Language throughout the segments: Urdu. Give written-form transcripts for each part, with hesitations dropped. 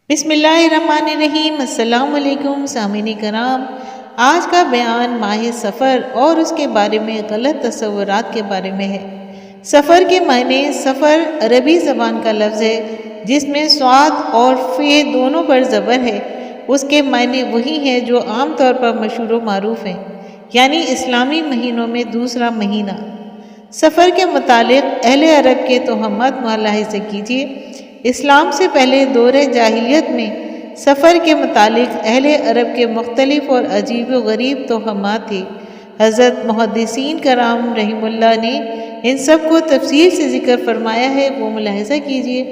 بسم اللہ الرحمن الرحیم۔ السلام علیکم سامعین کرام، آج کا بیان ماہ سفر اور اس کے بارے میں غلط تصورات کے بارے میں ہے۔ سفر کے معنی سفر عربی زبان کا لفظ ہے جس میں صاد اور فے دونوں پر زبر ہے۔ اس کے معنی وہی ہیں جو عام طور پر مشہور و معروف ہیں، یعنی اسلامی مہینوں میں دوسرا مہینہ۔ سفر کے متعلق اہل عرب کے توہمات ملاحظہ کیجیے۔ اسلام سے پہلے دور جاہلیت میں سفر کے متعلق اہل عرب کے مختلف اور عجیب و غریب توہمات تھے۔ حضرت محدثین کرام رحم اللہ نے ان سب کو تفصیل سے ذکر فرمایا ہے، وہ ملاحظہ کیجیے۔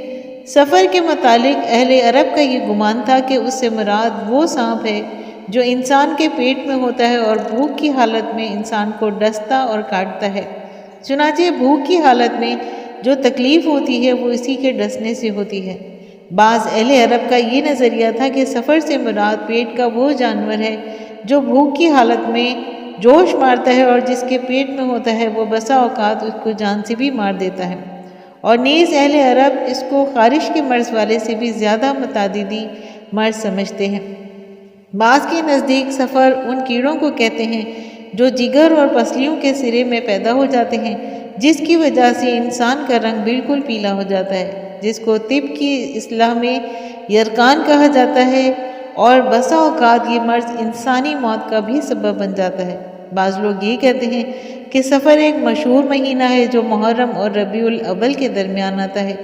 سفر کے متعلق اہل عرب کا یہ گمان تھا کہ اس سے مراد وہ سانپ ہے جو انسان کے پیٹ میں ہوتا ہے اور بھوک کی حالت میں انسان کو ڈستا اور کاٹتا ہے۔ چنانچہ بھوک کی حالت میں جو تکلیف ہوتی ہے وہ اسی کے ڈسنے سے ہوتی ہے۔ بعض اہل عرب کا یہ نظریہ تھا کہ سفر سے مراد پیٹ کا وہ جانور ہے جو بھوک کی حالت میں جوش مارتا ہے، اور جس کے پیٹ میں ہوتا ہے وہ بسا اوقات اس کو جان سے بھی مار دیتا ہے۔ اور نیز اہل عرب اس کو خارش کے مرض والے سے بھی زیادہ متعدی مرض سمجھتے ہیں۔ بعض کے نزدیک سفر ان کیڑوں کو کہتے ہیں جو جگر اور پسلیوں کے سرے میں پیدا ہو جاتے ہیں، جس کی وجہ سے انسان کا رنگ بالکل پیلا ہو جاتا ہے، جس کو طب کی اصطلاح میں یرقان کہا جاتا ہے، اور بسا اوقات یہ مرض انسانی موت کا بھی سبب بن جاتا ہے۔ بعض لوگ یہ کہتے ہیں کہ سفر ایک مشہور مہینہ ہے جو محرم اور ربیع الاول کے درمیان آتا ہے۔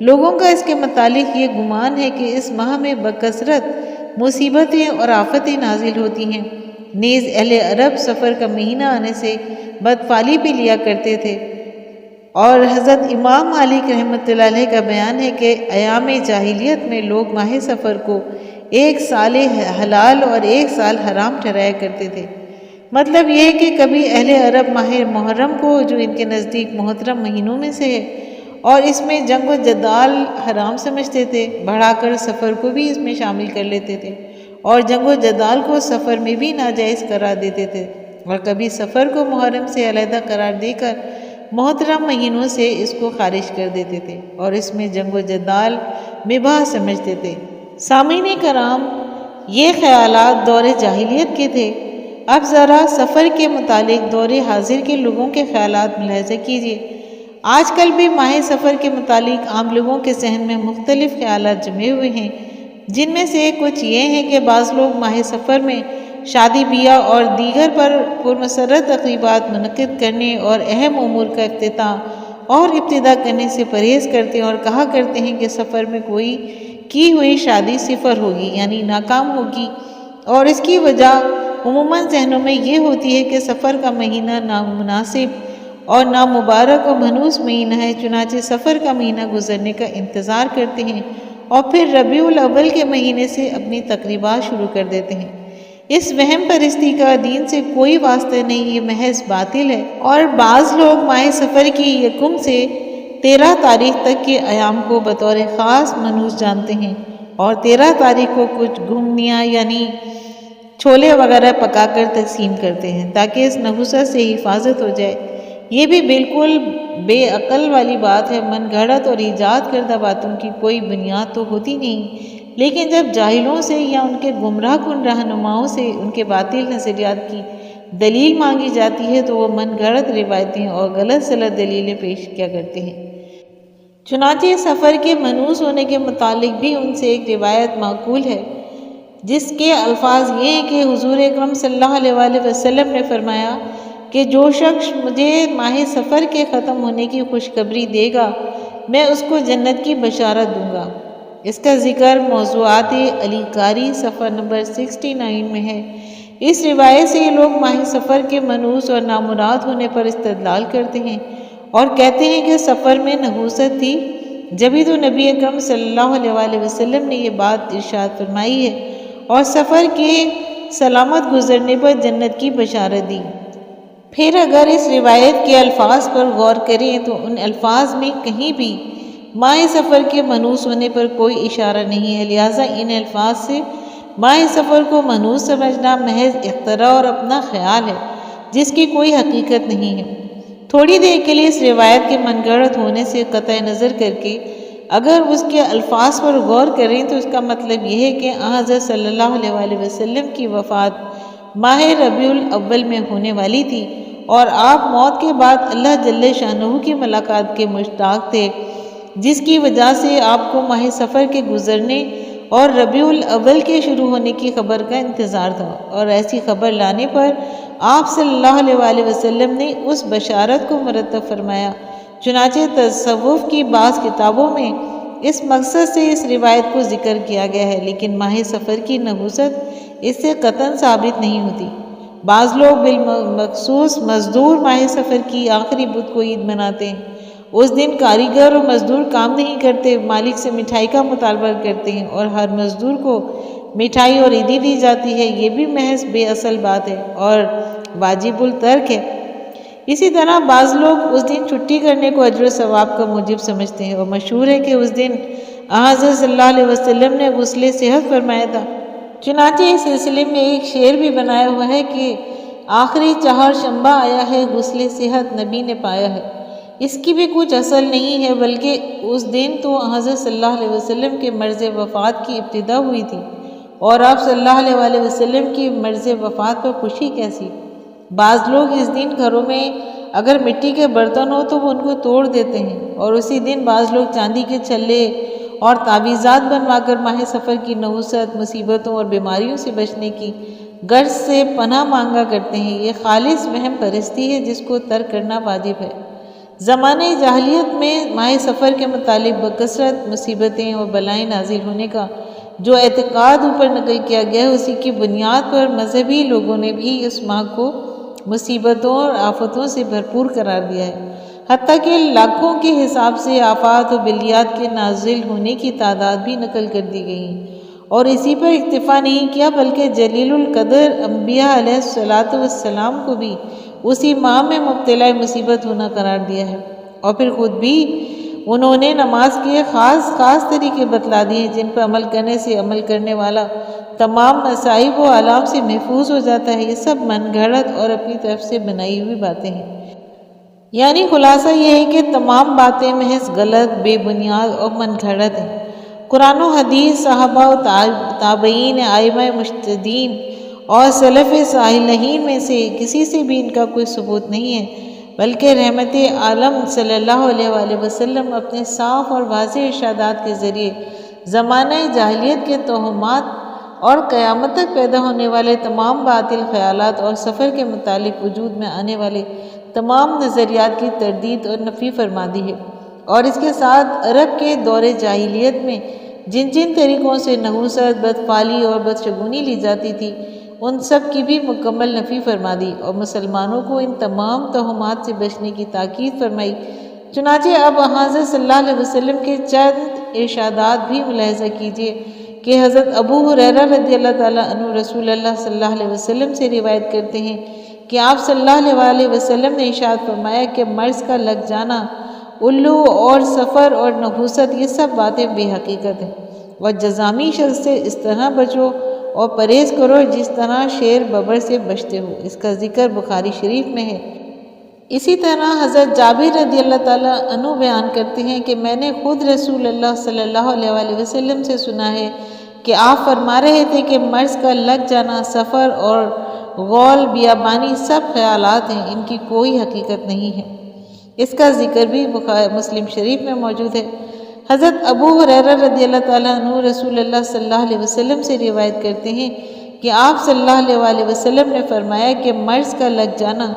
لوگوں کا اس کے متعلق یہ گمان ہے کہ اس ماہ میں بکثرت مصیبتیں اور آفتیں نازل ہوتی ہیں۔ نیز اہل عرب سفر کا مہینہ آنے سے بدفعلی بھی لیا کرتے تھے، اور حضرت امام مالک رحمۃ اللہ علیہ کا بیان ہے کہ ایام جاہلیت میں لوگ ماہ سفر کو ایک سال حلال اور ایک سال حرام ٹھہرایا کرتے تھے۔ مطلب یہ ہے کہ کبھی اہل عرب ماہ محرم کو، جو ان کے نزدیک محترم مہینوں میں سے ہے اور اس میں جنگ و جدال حرام سمجھتے تھے، بڑھا کر سفر کو بھی اس میں شامل کر لیتے تھے، اور جنگ و جدال کو سفر میں بھی ناجائز قرار دیتے تھے، اور کبھی سفر کو محرم سے علیحدہ قرار دے کر محترم مہینوں سے اس کو خارج کر دیتے تھے، اور اس میں جنگ و جدال مباح سمجھتے تھے۔ سامعین کرام، یہ خیالات دور جاہلیت کے تھے۔ اب ذرا سفر کے متعلق دور حاضر کے لوگوں کے خیالات ملاحظہ کیجیے۔ آج کل بھی ماہ سفر کے متعلق عام لوگوں کے ذہن میں مختلف خیالات جمے ہوئے ہیں، جن میں سے کچھ یہ ہیں کہ بعض لوگ ماہ سفر میں شادی بیاہ اور دیگر پرمسرت تقریبات منعقد کرنے اور اہم امور کا افتتاح اور ابتدا کرنے سے پرہیز کرتے ہیں، اور کہا کرتے ہیں کہ سفر میں کوئی کی ہوئی شادی صفر ہوگی، یعنی ناکام ہوگی، اور اس کی وجہ عموماً ذہنوں میں یہ ہوتی ہے کہ سفر کا مہینہ نامناسب اور نامبارک و منحوس مہینہ ہے، چنانچہ سفر کا مہینہ گزرنے کا انتظار کرتے ہیں اور پھر ربیع الاول کے مہینے سے اپنی تقریبات شروع کر دیتے ہیں۔ اس وہم پرستی کا دین سے کوئی واسطہ نہیں، یہ محض باطل ہے۔ اور بعض لوگ ماہ سفر کی 1 سے 13 تاریخ تک کے ایام کو بطور خاص منحوس جانتے ہیں، اور 13 تاریخ کو کچھ گھومنیاں یعنی چھولے وغیرہ پکا کر تقسیم کرتے ہیں تاکہ اس نحوست سے حفاظت ہو جائے۔ یہ بھی بالکل بے عقل والی بات ہے۔ من گھڑت اور ایجاد کردہ باتوں کی کوئی بنیاد تو ہوتی نہیں، لیکن جب جاہلوں سے یا ان کے گمراہ کن رہنماؤں سے ان کے باطل نظریات کی دلیل مانگی جاتی ہے تو وہ من گھڑت روایتیں اور غلط سلط دلیلیں پیش کیا کرتے ہیں۔ چنانچہ سفر کے منحوس ہونے کے متعلق بھی ان سے ایک روایت معقول ہے، جس کے الفاظ یہ ہیں کہ حضور اکرم صلی اللہ علیہ وآلہ وسلم نے فرمایا کہ جو شخص مجھے ماہ سفر کے ختم ہونے کی خوشخبری دے گا میں اس کو جنت کی بشارت دوں گا۔ اس کا ذکر موضوعات علی کاری صفحہ نمبر 69 میں ہے۔ اس روایت سے یہ لوگ ماہ سفر کے منحوس اور نامراد ہونے پر استدلال کرتے ہیں اور کہتے ہیں کہ سفر میں نحوست تھی، جبھی تو نبی اکرم صلی اللہ علیہ وآلہ وسلم نے یہ بات ارشاد فرمائی ہے اور سفر کے سلامت گزرنے پر جنت کی بشارت دی۔ پھر اگر اس روایت کے الفاظ پر غور کریں تو ان الفاظ میں کہیں بھی ماہ سفر کے منحوس ہونے پر کوئی اشارہ نہیں ہے، لہٰذا ان الفاظ سے ماہ سفر کو منحوس سمجھنا محض اختراع اور اپنا خیال ہے جس کی کوئی حقیقت نہیں ہے۔ تھوڑی دیر کے لیے اس روایت کے من گھڑت ہونے سے قطع نظر کر کے اگر اس کے الفاظ پر غور کریں تو اس کا مطلب یہ ہے کہ حضرت صلی اللہ علیہ وسلم کی وفات ماہ ربیع الاول میں ہونے والی تھی، اور آپ موت کے بعد اللہ جل شانہ کی ملاقات کے مشتاق تھے، جس کی وجہ سے آپ کو ماہ صفر کے گزرنے اور ربیع الاول کے شروع ہونے کی خبر کا انتظار تھا، اور ایسی خبر لانے پر آپ صلی اللہ علیہ وسلم نے اس بشارت کو مرتب فرمایا۔ چنانچہ تصوف کی بعض کتابوں میں اس مقصد سے اس روایت کو ذکر کیا گیا ہے، لیکن ماہ صفر کی نحوست اس سے قطعاً ثابت نہیں ہوتی۔ بعض لوگ بالمخصوص مزدور ماہ صفر کی آخری بدھ کو عید مناتے ہیں۔ اس دن کاریگر اور مزدور کام نہیں کرتے، مالک سے مٹھائی کا مطالبہ کرتے ہیں، اور ہر مزدور کو مٹھائی اور عیدی دی جاتی ہے۔ یہ بھی محض بے اصل بات ہے اور واجب الترک ہے۔ اسی طرح بعض لوگ اس دن چھٹی کرنے کو اجر و ثواب کا موجب سمجھتے ہیں، اور مشہور ہے کہ اس دن حضرت صلی اللہ علیہ وسلم نے غسل صحت فرمایا تھا۔ چنانچہ اس سلسلے میں ایک شعر بھی بنایا ہوا ہے کہ آخری چہار شنبہ آیا ہے، غسل صحت نبی نے پایا ہے۔ اس کی بھی کچھ اصل نہیں ہے، بلکہ اس دن تو حضرت صلی اللہ علیہ وسلم کے مرض وفات کی ابتدا ہوئی تھی، اور آپ صلی اللہ علیہ وسلم کی مرض وفات پر خوشی کیسی؟ بعض لوگ اس دن گھروں میں اگر مٹی کے برتن ہو تو وہ ان کو توڑ دیتے ہیں، اور اسی دن بعض لوگ چاندی کے چھلے اور تعویذات بنوا کر ماہ صفر کی نحوست، مصیبتوں اور بیماریوں سے بچنے کی غرض سے پناہ مانگا کرتے ہیں۔ یہ خالص وہم پرستی ہے جس کو ترک کرنا واجب ہے۔ زمانہ جاہلیت میں ماہ صفر کے متعلق بکثرت مصیبتیں اور بلائیں نازل ہونے کا جو اعتقاد اوپر نقل کیا گیا ہے، اسی کی بنیاد پر مذہبی لوگوں نے بھی اس ماہ کو مصیبتوں اور آفتوں سے بھرپور قرار دیا ہے، حتیٰ کہ لاکھوں کے حساب سے آفات و بلیات کے نازل ہونے کی تعداد بھی نقل کر دی گئی ہے۔ اور اسی پر اکتفا نہیں کیا بلکہ جلیل القدر انبیاء علیہ الصلاۃ والسلام کو بھی اسی ماہ میں مبتلا مصیبت ہونا قرار دیا ہے، اور پھر خود بھی انہوں نے نماز کے خاص طریقے بتلا دیے جن پر عمل کرنے سے عمل کرنے والا تمام مصائب و آلام سے محفوظ ہو جاتا ہے۔ یہ سب من گھڑت اور اپنی طرف سے بنائی ہوئی باتیں ہیں۔ یعنی خلاصہ یہ ہے کہ تمام باتیں محض غلط، بے بنیاد اور من گھڑت ہیں۔ قرآن و حدیث، صحابہ و تابعین، ائمہ مجتہدین اور سلف صالحین میں سے کسی سے بھی ان کا کوئی ثبوت نہیں ہے، بلکہ رحمت عالم صلی اللہ علیہ وسلم اپنے صاف اور واضح ارشادات کے ذریعے زمانہ جاہلیت کے توہمات اور قیامت تک پیدا ہونے والے تمام باطل خیالات اور سفر کے متعلق وجود میں آنے والے تمام نظریات کی تردید اور نفی فرما دی ہے، اور اس کے ساتھ عرب کے دور جاہلیت میں جن طریقوں سے نحوست، بدفعلی اور بدشگونی لی جاتی تھی، ان سب کی بھی مکمل نفی فرما دی، اور مسلمانوں کو ان تمام توہمات سے بچنے کی تاکید فرمائی۔ چنانچہ اب حضرت صلی اللہ علیہ وسلم کے چند ارشادات بھی ملاحظہ کیجیے کہ حضرت ابو ہریرہ رضی اللہ تعالیٰ عنہ رسول اللہ صلی اللہ علیہ وسلم سے روایت کرتے ہیں کہ آپ صلی اللہ علیہ وسلم نے ارشاد فرمایا کہ مرض کا لگ جانا، الو اور سفر اور نحوست، یہ سب باتیں بے حقیقت ہیں، اور جزامی شخص سے اس طرح بچو اور پرہیز کرو جس طرح شیر ببر سے بچتے ہو۔ اس کا ذکر بخاری شریف میں ہے۔ اسی طرح حضرت جابر رضی اللہ تعالیٰ عنہ بیان کرتے ہیں کہ میں نے خود رسول اللہ صلی اللہ علیہ وسلم سے سنا ہے کہ آپ فرما رہے تھے کہ مرض کا لگ جانا، سفر اور غول بیابانی سب خیالات ہیں، ان کی کوئی حقیقت نہیں ہے۔ اس کا ذکر بھی مسلم شریف میں موجود ہے۔ حضرت ابو ہریرہ رضی اللہ تعالیٰ عنہ رسول اللہ صلی اللہ علیہ وسلم سے روایت کرتے ہیں کہ آپ صلی اللہ علیہ وسلم نے فرمایا کہ مرض کا لگ جانا،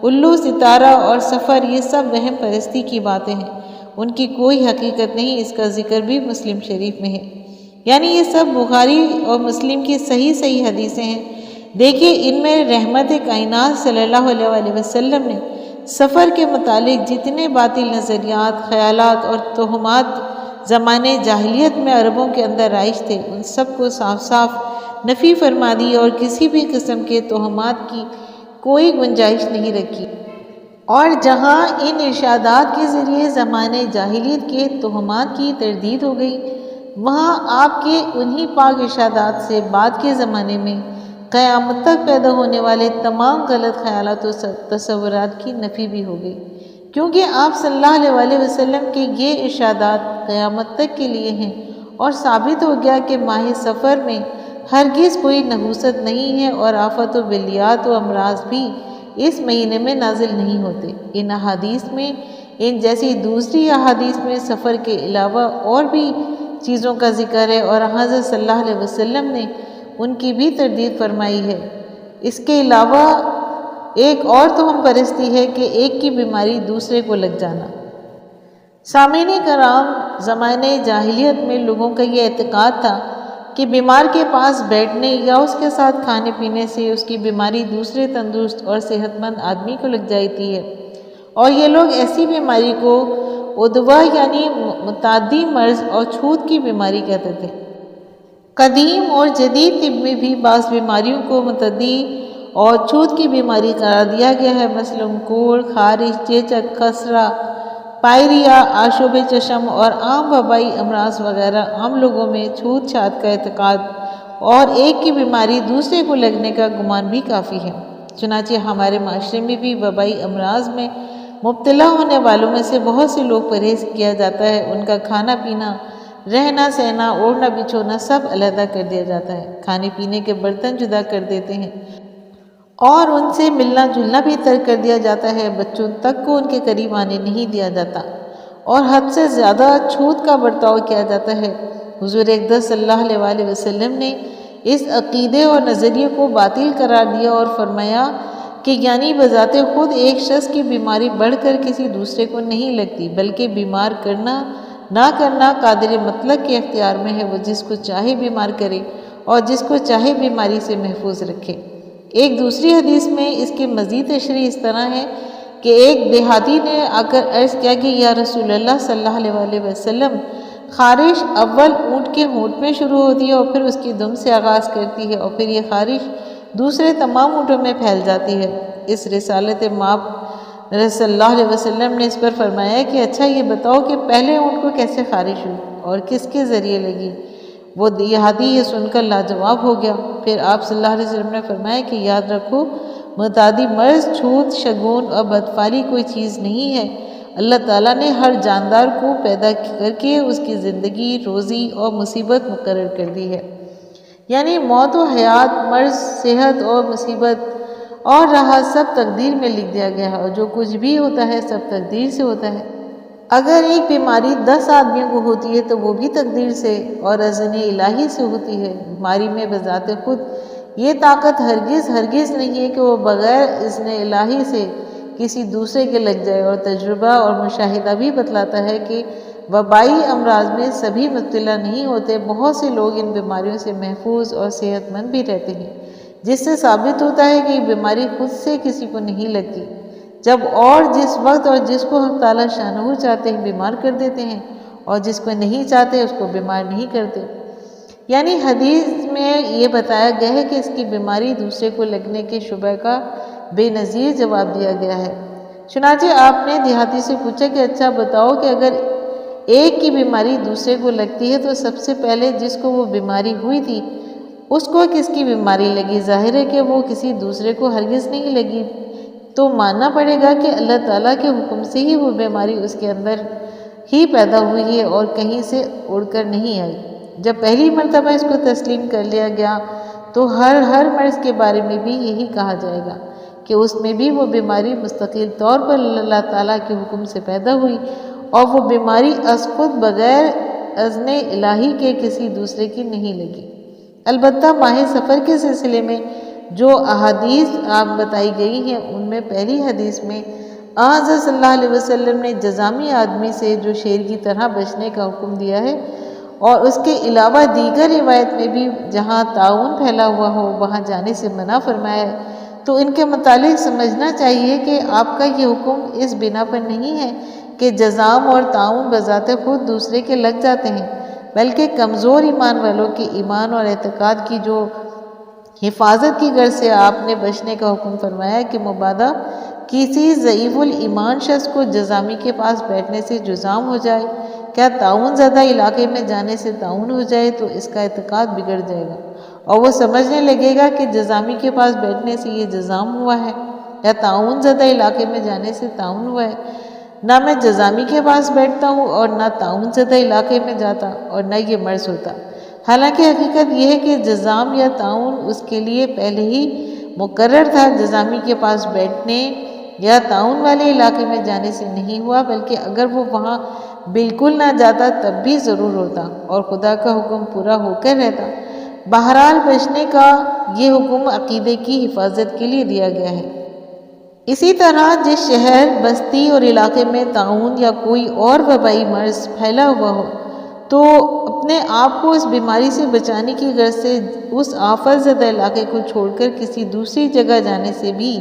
الو، ستارہ اور سفر، یہ سب وہم پرستی کی باتیں ہیں، ان کی کوئی حقیقت نہیں۔ اس کا ذکر بھی مسلم شریف میں ہے۔ یعنی یہ سب بخاری اور مسلم کی صحیح حدیثیں ہیں۔ دیکھیے ان میں رحمت کائنات صلی اللہ علیہ وسلم نے سفر کے متعلق جتنے باطل نظریات، خیالات اور توہمات زمانے جاہلیت میں عربوں کے اندر رائج تھے، ان سب کو صاف نفی فرما دی اور کسی بھی قسم کے توہمات کی کوئی گنجائش نہیں رکھی۔ اور جہاں ان ارشادات کے ذریعے زمانے جاہلیت کے توہمات کی تردید ہو گئی، وہاں آپ کے انہی پاک ارشادات سے بعد کے زمانے میں قیامت تک پیدا ہونے والے تمام غلط خیالات و تصورات کی نفی بھی ہو گئی، کیونکہ آپ صلی اللہ علیہ وسلم کے یہ ارشادات قیامت تک کے لیے ہیں، اور ثابت ہو گیا کہ ماہ سفر میں ہرگز کوئی نحوست نہیں ہے، اور آفت و بلیات و امراض بھی اس مہینے میں نازل نہیں ہوتے۔ ان احادیث میں، ان جیسی دوسری احادیث میں سفر کے علاوہ اور بھی چیزوں کا ذکر ہے، اور حضرت صلی اللہ علیہ وسلم نے ان کی بھی تردید فرمائی ہے۔ اس کے علاوہ ایک اور توہم پرستی ہے کہ ایک کی بیماری دوسرے کو لگ جانا۔ سامعین کرام، زمانے جاہلیت میں لوگوں کا یہ اعتقاد تھا کہ بیمار کے پاس بیٹھنے یا اس کے ساتھ کھانے پینے سے اس کی بیماری دوسرے تندرست اور صحت مند آدمی کو لگ جاتی ہے، اور یہ لوگ ایسی بیماری کو ادوا یعنی متعدی مرض اور چھوت کی بیماری کہتے تھے۔ قدیم اور جدید طب میں بھی بعض بیماریوں کو متعدی اور چھوت کی بیماری قرار دیا گیا ہے، مثلاً کوڑ، خارش، چیچک، خسرہ، پائریا، آشوب چشم اور عام وبائی امراض وغیرہ۔ عام لوگوں میں چھوت چھات کا اعتقاد اور ایک کی بیماری دوسرے کو لگنے کا گمان بھی کافی ہے۔ چنانچہ ہمارے معاشرے میں بھی وبائی امراض میں مبتلا ہونے والوں میں سے بہت سے لوگ پرہیز کیا جاتا ہے، ان کا کھانا پینا، رہنا سہنا، اوڑھنا بچھونا سب علیحدہ کر دیا جاتا ہے، کھانے پینے کے برتن جدا کر دیتے ہیں، اور ان سے ملنا جلنا بھی ترک کر دیا جاتا ہے، بچوں تک کو ان کے قریب آنے نہیں دیا جاتا، اور حد سے زیادہ چھوت کا برتاؤ کیا جاتا ہے۔ حضور اقدس صلی اللہ علیہ وسلم نے اس عقیدے اور نظریے کو باطل قرار دیا اور فرمایا کہ یعنی بذات خود ایک شخص کی بیماری بڑھ کر کسی دوسرے کو نہیں لگتی، بلکہ بیمار کرنا نہ کرنا قادر مطلق کے اختیار میں ہے، وہ جس کو چاہے بیمار کرے اور جس کو چاہے بیماری سے محفوظ رکھے۔ ایک دوسری حدیث میں اس کی مزید تشریح اس طرح ہے کہ ایک دیہاتی نے آ کر عرض کیا کہ یا رسول اللہ صلی اللہ علیہ وسلم، خارش اول اونٹ کے ہونٹ میں شروع ہوتی ہے اور پھر اس کی دم سے آغاز کرتی ہے، اور پھر یہ خارش دوسرے تمام اونٹوں میں پھیل جاتی ہے۔ اس رسالت مآب صلی اللہ علیہ وسلم نے اس پر فرمایا کہ اچھا یہ بتاؤ کہ پہلے اونٹ کو کیسے خارش ہوئی اور کس کے ذریعے لگی؟ وہ دیہاتی یہ سن کر لاجواب ہو گیا۔ پھر آپ صلی اللہ علیہ وسلم نے فرمایا کہ یاد رکھو، متعدی مرض، چھوت، شگون اور بدفعلی کوئی چیز نہیں ہے۔ اللہ تعالیٰ نے ہر جاندار کو پیدا کر کے اس کی زندگی، روزی اور مصیبت مقرر کر دی ہے، یعنی موت و حیات، مرض، صحت اور مصیبت اور راحت سب تقدیر میں لکھ دیا گیا ہے، اور جو کچھ بھی ہوتا ہے سب تقدیر سے ہوتا ہے۔ اگر ایک بیماری 10 آدمیوں کو ہوتی ہے تو وہ بھی تقدیر سے اور اذن الہی سے ہوتی ہے۔ بیماری میں بذات خود یہ طاقت ہرگز نہیں ہے کہ وہ بغیر اذن الہی سے کسی دوسرے کے لگ جائے، اور تجربہ اور مشاہدہ بھی بتلاتا ہے کہ وبائی امراض میں سبھی مبتلا نہیں ہوتے، بہت سے لوگ ان بیماریوں سے محفوظ اور صحت مند بھی رہتے ہیں، جس سے ثابت ہوتا ہے کہ یہ بیماری خود سے کسی کو نہیں لگتی، جب اور جس وقت اور جس کو حق تعالیٰ شانہ چاہتے ہیں بیمار کر دیتے ہیں، اور جس کو نہیں چاہتے اس کو بیمار نہیں کرتے۔ یعنی حدیث میں یہ بتایا گیا ہے کہ اس کی بیماری دوسرے کو لگنے کے شبہ کا بے نظیر جواب دیا گیا ہے۔ چنانچہ آپ نے دیہاتی سے پوچھا کہ اچھا بتاؤ کہ اگر ایک کی بیماری دوسرے کو لگتی ہے تو سب سے پہلے جس کو وہ بیماری ہوئی تھی اس کو کس کی بیماری لگی؟ ظاہر ہے کہ وہ کسی دوسرے کو ہرگز نہیں لگی، تو ماننا پڑے گا کہ اللہ تعالیٰ کے حکم سے ہی وہ بیماری اس کے اندر ہی پیدا ہوئی ہے اور کہیں سے اڑ کر نہیں آئی۔ جب پہلی مرتبہ اس کو تسلیم کر لیا گیا تو ہر مرض کے بارے میں بھی یہی کہا جائے گا کہ اس میں بھی وہ بیماری مستقل طور پر اللہ تعالیٰ کے حکم سے پیدا ہوئی، اور وہ بیماری از خود بغیر اذن الہی کے کسی دوسرے کی نہیں لگی۔ البتہ ماہ سفر کے سلسلے میں جو احادیث آپ بتائی گئی ہیں ان میں پہلی حدیث میں حضرت صلی اللہ علیہ وسلم نے جزامی آدمی سے جو شیر کی طرح بچنے کا حکم دیا ہے، اور اس کے علاوہ دیگر روایت میں بھی جہاں طاعون پھیلا ہوا ہو وہاں جانے سے منع فرمایا ہے، تو ان کے متعلق سمجھنا چاہیے کہ آپ کا یہ حکم اس بنا پر نہیں ہے کہ جزام اور طاعون بذات خود دوسرے کے لگ جاتے ہیں، بلکہ کمزور ایمان والوں کے ایمان اور اعتقاد کی جو حفاظت کی غرض سے آپ نے بچنے کا حکم فرمایا کہ مبادا کسی ضعیف الایمان شخص کو جزامی کے پاس بیٹھنے سے جزام ہو جائے، کیا طاعون زدہ علاقے میں جانے سے طاعون ہو جائے تو اس کا اعتقاد بگڑ جائے گا، اور وہ سمجھنے لگے گا کہ جزامی کے پاس بیٹھنے سے یہ جزام ہوا ہے یا طاعون زدہ علاقے میں جانے سے طاعون ہوا ہے۔ نہ میں جزامی کے پاس بیٹھتا ہوں اور نہ تعاون زدہ علاقے میں جاتا اور نہ یہ مرض ہوتا۔ حالانکہ حقیقت یہ ہے کہ جزام یا تعاون اس کے لیے پہلے ہی مقرر تھا، جزامی کے پاس بیٹھنے یا تعاون والے علاقے میں جانے سے نہیں ہوا، بلکہ اگر وہ وہاں بالکل نہ جاتا تب بھی ضرور ہوتا اور خدا کا حکم پورا ہو کر رہتا۔ بہرحال بچنے کا یہ حکم عقیدے کی حفاظت کے لیے دیا گیا ہے۔ اسی طرح جس شہر، بستی اور علاقے میں تعاون یا کوئی اور وبائی مرض پھیلا ہوا ہو تو اپنے آپ کو اس بیماری سے بچانے کی غرض سے اس آفت زدہ علاقے کو چھوڑ کر کسی دوسری جگہ جانے سے بھی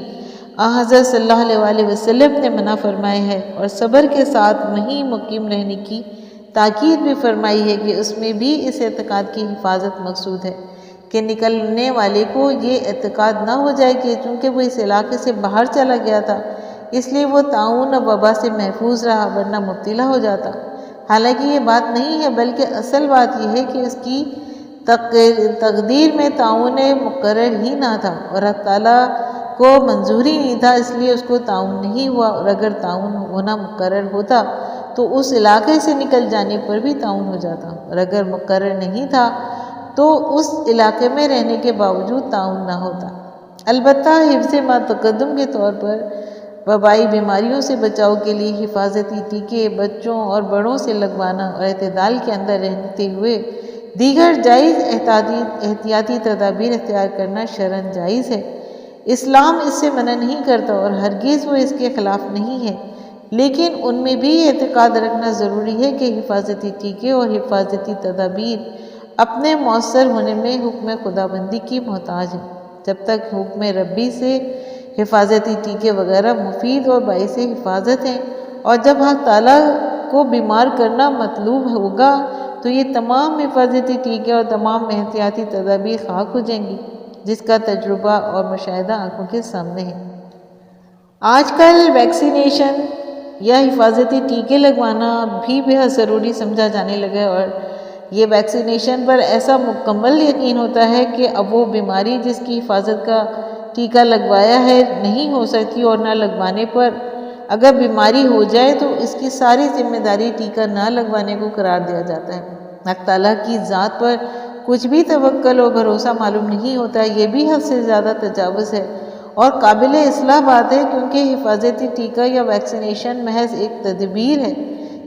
حضرت صلی اللہ علیہ وسلم نے منع فرمایا ہے، اور صبر کے ساتھ وہیں مقیم رہنے کی تاکید بھی فرمائی ہے کہ اس میں بھی اس اعتقاد کی حفاظت مقصود ہے کہ نکلنے والے کو یہ اعتقاد نہ ہو جائے کہ چونکہ وہ اس علاقے سے باہر چلا گیا تھا اس لیے وہ طاعون اور وبا سے محفوظ رہا، ورنہ مبتلا ہو جاتا۔ حالانکہ یہ بات نہیں ہے، بلکہ اصل بات یہ ہے کہ اس کی تقدیر میں طاعون مقرر ہی نہ تھا اور اللہ تعالیٰ کو منظور ہی نہیں تھا، اس لیے اس کو طاعون نہیں ہوا، اور اگر طاعون ہونا مقرر ہوتا تو اس علاقے سے نکل جانے پر بھی طاعون ہو جاتا، اور اگر مقرر نہیں تھا تو اس علاقے میں رہنے کے باوجود طاعون نہ ہوتا۔ البتہ حفظ ما تقدم کے طور پر وبائی بیماریوں سے بچاؤ کے لیے حفاظتی ٹیکے بچوں اور بڑوں سے لگوانا اور اعتدال کے اندر رہتے ہوئے دیگر جائز احتیاطی تدابیر اختیار کرنا شرعاً جائز ہے۔ اسلام اس سے منع نہیں کرتا اور ہرگز وہ اس کے خلاف نہیں ہے، لیکن ان میں بھی اعتقاد رکھنا ضروری ہے کہ حفاظتی ٹیکے اور حفاظتی تدابیر اپنے مؤثر ہونے میں حکم خدا بندی کی محتاج ہیں۔ جب تک حکم ربی سے حفاظتی ٹیکے وغیرہ مفید اور باعث حفاظت ہیں، اور جب حق تعالیٰ کو بیمار کرنا مطلوب ہوگا تو یہ تمام حفاظتی ٹیکے اور تمام احتیاطی تدابیر خاک ہو جائیں گی، جس کا تجربہ اور مشاہدہ آنکھوں کے سامنے ہے۔ آج کل ویکسینیشن یا حفاظتی ٹیکے لگوانا بھی بہت ضروری سمجھا جانے لگا ہے، اور یہ ویکسینیشن پر ایسا مکمل یقین ہوتا ہے کہ اب وہ بیماری جس کی حفاظت کا ٹیکہ لگوایا ہے نہیں ہو سکتی، اور نہ لگوانے پر اگر بیماری ہو جائے تو اس کی ساری ذمہ داری ٹیکہ نہ لگوانے کو قرار دیا جاتا ہے۔ حق تعالیٰ کی ذات پر کچھ بھی توکل اور بھروسہ معلوم نہیں ہوتا، یہ بھی حد سے زیادہ تجاوز ہے اور قابل اصلاح بات ہے، کیونکہ حفاظتی ٹیکہ یا ویکسینیشن محض ایک تدبیر ہے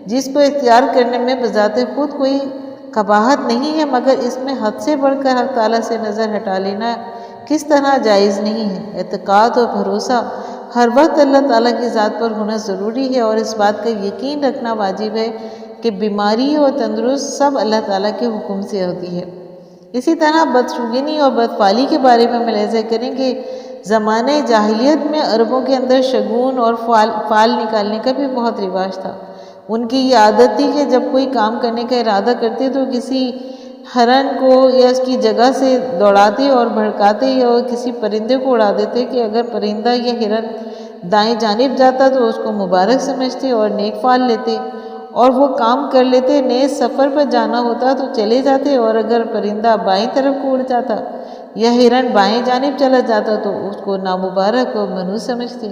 جس کو اختیار کرنے میں بذات خود کوئی قباحت نہیں ہے، مگر اس میں حد سے بڑھ کر حق تعالیٰ سے نظر ہٹا لینا کس طرح جائز نہیں ہے۔ اعتقاد اور بھروسہ ہر وقت اللہ تعالیٰ کی ذات پر ہونا ضروری ہے، اور اس بات کا یقین رکھنا واجب ہے کہ بیماری اور تندرست سب اللہ تعالیٰ کے حکم سے ہوتی ہے۔ اسی طرح بدشگونی اور بدفعلی کے بارے میں ملاحظہ کریں کہ زمانے جاہلیت میں عربوں کے اندر شگون اور فال نکالنے کا بھی بہت رواج تھا۔ ان کی یہ عادت تھی کہ جب کوئی کام کرنے کا ارادہ کرتے تو کسی ہرن کو یا اس کی جگہ سے دوڑاتے اور بھڑکاتے یا کسی پرندے کو اڑا دیتے کہ اگر پرندہ یا ہرن دائیں جانب جاتا تو اس کو مبارک سمجھتے اور نیک فال لیتے اور وہ کام کر لیتے۔ نیز سفر پر جانا ہوتا تو چلے جاتے، اور اگر پرندہ بائیں طرف کو اڑ جاتا یا ہرن بائیں جانب چلا جاتا تو اس کو نامبارک اور منحوس سمجھتے،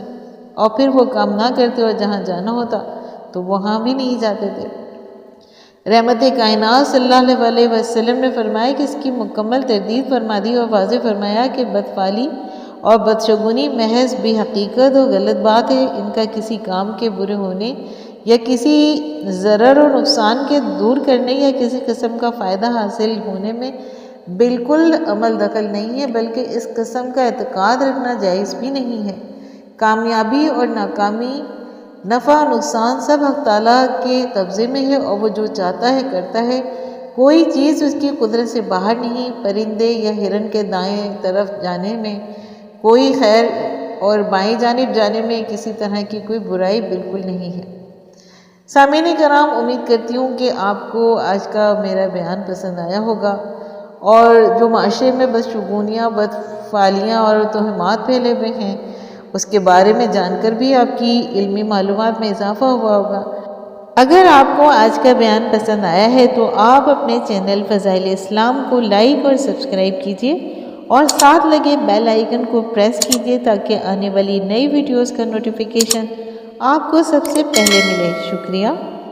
اور پھر وہ کام نہ کرتے اور جہاں جانا ہوتا تو وہاں بھی نہیں جاتے تھے۔ رحمت کائنات صلی اللہ علیہ وسلم نے فرمایا کہ اس کی مکمل تردید فرما دی اور واضح فرمایا کہ بدفعلی اور بدشگونی محض بے حقیقت اور غلط بات ہے۔ ان کا کسی کام کے برے ہونے یا کسی ضرر و نقصان کے دور کرنے یا کسی قسم کا فائدہ حاصل ہونے میں بالکل عمل دخل نہیں ہے، بلکہ اس قسم کا اعتقاد رکھنا جائز بھی نہیں ہے۔ کامیابی اور ناکامی، نفع و نقصان سب حق تعالیٰ کے قبضے میں ہے، اور وہ جو چاہتا ہے کرتا ہے، کوئی چیز اس کی قدرت سے باہر نہیں۔ پرندے یا ہرن کے دائیں طرف جانے میں کوئی خیر اور بائیں جانب جانے میں کسی طرح کی کوئی برائی بالکل نہیں ہے۔ سامعین کرام، امید کرتی ہوں کہ آپ کو آج کا میرا بیان پسند آیا ہوگا، اور جو معاشرے میں بدشگونیاں، بدفعلیاں اور توہمات پھیلے ہوئے ہیں اس کے بارے میں جان کر بھی آپ کی علمی معلومات میں اضافہ ہوا ہوگا۔ اگر آپ کو آج کا بیان پسند آیا ہے تو آپ اپنے چینل فضائل اسلام کو لائک اور سبسکرائب کیجیے اور ساتھ لگے بیل آئیکن کو پریس کیجیے تاکہ آنے والی نئی ویڈیوز کا نوٹیفیکیشن آپ کو سب سے پہلے ملے۔ شکریہ۔